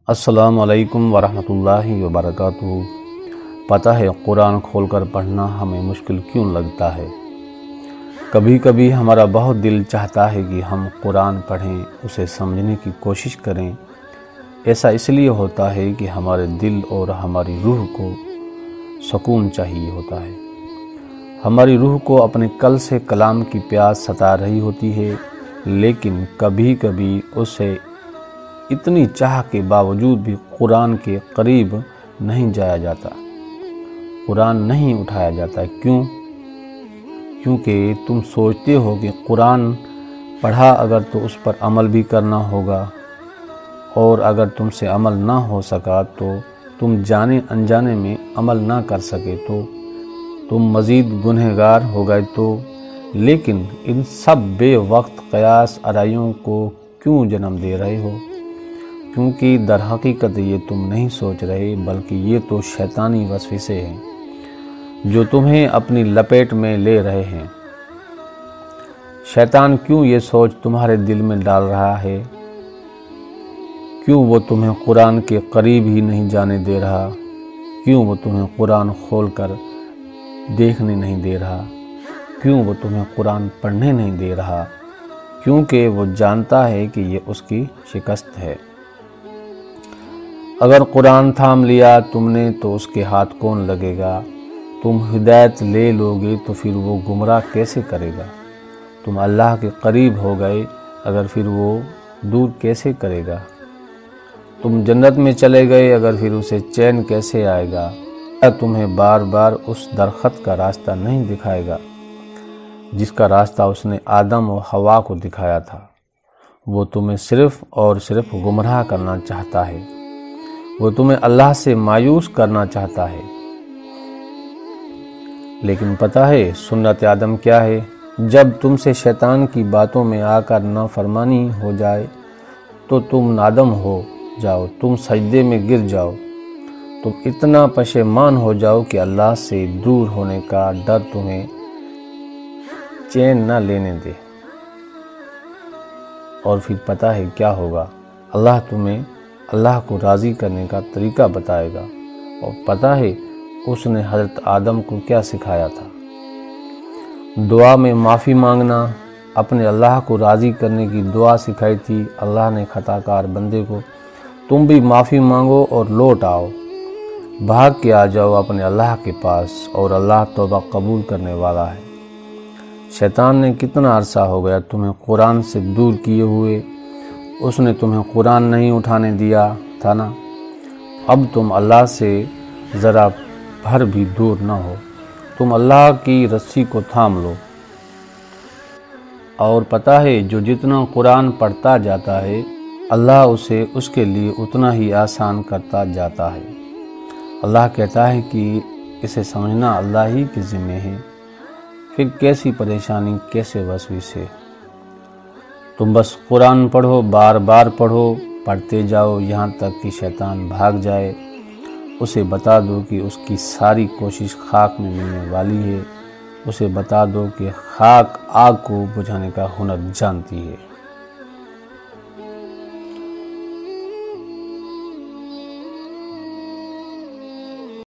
السلام علیکم ورحمۃ اللہ وبرکاتہ۔ پتہ ہے قرآن کھول کر پڑھنا ہمیں مشکل کیوں لگتا ہے؟ کبھی کبھی ہمارا بہت دل چاہتا ہے کہ ہم قرآن پڑھیں، اسے سمجھنے کی کوشش کریں۔ ایسا اس لیے ہوتا ہے کہ ہمارے دل اور ہماری روح کو سکون چاہیے ہوتا ہے۔ ہماری روح کو اپنے کل سے کلام کی پیاس ستا رہی ہوتی ہے، لیکن کبھی کبھی اسے اتنی چاہ کے باوجود بھی قرآن کے قریب نہیں جایا جاتا، قرآن نہیں اٹھایا جاتا۔ کیونکہ تم سوچتے ہو کہ قرآن پڑھا اگر تو اس پر عمل بھی کرنا ہوگا، اور اگر تم سے عمل نہ ہو سکا تو تم جانے انجانے میں عمل نہ کر سکے تو تم مزید گنہگار ہو گئے تو۔ لیکن ان سب بے وقت قیاس آرائیوں کو کیوں جنم دے رہے ہو؟ کیونکہ در حقیقت یہ تم نہیں سوچ رہے، بلکہ یہ تو شیطانی وسوسے ہیں جو تمہیں اپنی لپیٹ میں لے رہے ہیں۔ شیطان کیوں یہ سوچ تمہارے دل میں ڈال رہا ہے؟ کیوں وہ تمہیں قرآن کے قریب ہی نہیں جانے دے رہا؟ کیوں وہ تمہیں قرآن کھول کر دیکھنے نہیں دے رہا؟ کیوں وہ تمہیں قرآن پڑھنے نہیں دے رہا؟ کیونکہ وہ جانتا ہے کہ یہ اس کی شکست ہے۔ اگر قرآن تھام لیا تم نے تو اس کے ہاتھ کون لگے گا؟ تم ہدایت لے لوگے تو پھر وہ گمراہ کیسے کرے گا؟ تم اللہ کے قریب ہو گئے اگر پھر وہ دور کیسے کرے گا؟ تم جنت میں چلے گئے اگر پھر اسے چین کیسے آئے گا؟ کیا تمہیں بار بار اس درخت کا راستہ نہیں دکھائے گا جس کا راستہ اس نے آدم و حوا کو دکھایا تھا؟ وہ تمہیں صرف اور صرف گمراہ کرنا چاہتا ہے، وہ تمہیں اللہ سے مایوس کرنا چاہتا ہے۔ لیکن پتہ ہے سنت آدم کیا ہے؟ جب تم سے شیطان کی باتوں میں آ کر نافرمانی ہو جائے تو تم نادم ہو جاؤ، تم سجدے میں گر جاؤ، تم اتنا پشیمان ہو جاؤ کہ اللہ سے دور ہونے کا ڈر تمہیں چین نہ لینے دے۔ اور پھر پتہ ہے کیا ہوگا؟ اللہ تمہیں اللہ کو راضی کرنے کا طریقہ بتائے گا۔ اور پتہ ہے اس نے حضرت آدم کو کیا سکھایا تھا؟ دعا میں معافی مانگنا، اپنے اللہ کو راضی کرنے کی دعا سکھائی تھی۔ اللہ نے خطا کار بندے کو تم بھی معافی مانگو اور لوٹ آؤ، بھاگ کے آ جاؤ اپنے اللہ کے پاس، اور اللہ توبہ قبول کرنے والا ہے۔ شیطان نے کتنا عرصہ ہو گیا تمہیں قرآن سے دور کیے ہوئے، اس نے تمہیں قرآن نہیں اٹھانے دیا تھا نا؟ اب تم اللہ سے ذرا بھر بھی دور نہ ہو، تم اللہ کی رسی کو تھام لو۔ اور پتہ ہے جو جتنا قرآن پڑھتا جاتا ہے اللہ اسے اس کے لیے اتنا ہی آسان کرتا جاتا ہے۔ اللہ کہتا ہے کہ اسے سمجھنا اللہ ہی کے ذمہ ہے، پھر کیسی پریشانی، کیسے وسوسے؟ تم بس قرآن پڑھو، بار بار پڑھو، پڑھتے جاؤ یہاں تک کہ شیطان بھاگ جائے۔ اسے بتا دو کہ اس کی ساری کوشش خاک میں ملنے والی ہے۔ اسے بتا دو کہ خاک آگ کو بجھانے کا ہنر جانتی ہے۔